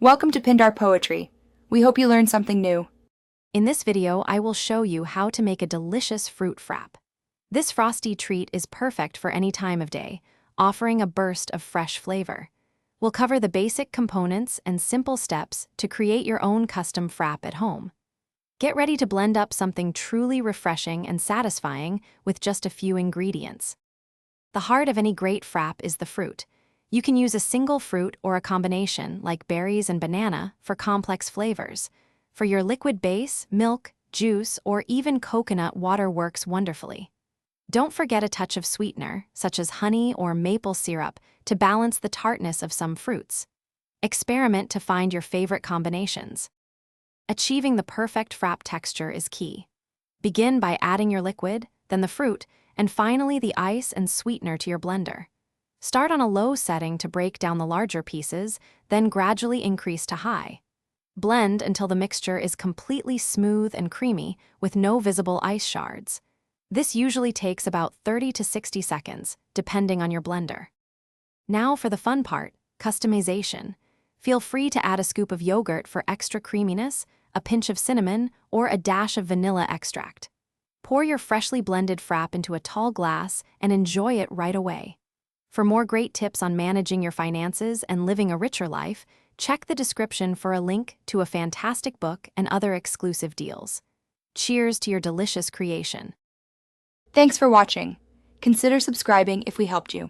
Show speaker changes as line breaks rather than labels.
Welcome to Pindar Poetry. We hope you learned something new.
In this video, I will show you how to make a delicious fruit frappe. This frosty treat is perfect for any time of day, offering a burst of fresh flavor. We'll cover the basic components and simple steps to create your own custom frappe at home. Get ready to blend up something truly refreshing and satisfying with just a few ingredients. The heart of any great frappe is the fruit. You can use a single fruit or a combination, like berries and banana, for complex flavors. For your liquid base, milk, juice, or even coconut water works wonderfully. Don't forget a touch of sweetener, such as honey or maple syrup, to balance the tartness of some fruits. Experiment to find your favorite combinations. Achieving the perfect frappe texture is key. Begin by adding your liquid, then the fruit, and finally the ice and sweetener to your blender. Start on a low setting to break down the larger pieces, then gradually increase to high. Blend until the mixture is completely smooth and creamy with no visible ice shards. This usually takes about 30 to 60 seconds, depending on your blender. Now for the fun part, customization. Feel free to add a scoop of yogurt for extra creaminess, a pinch of cinnamon, or a dash of vanilla extract. Pour your freshly blended frappe into a tall glass and enjoy it right away. For more great tips on managing your finances and living a richer life, check the description for a link to a fantastic book and other exclusive deals. Cheers to your delicious creation.
Thanks for watching. Consider subscribing if we helped you.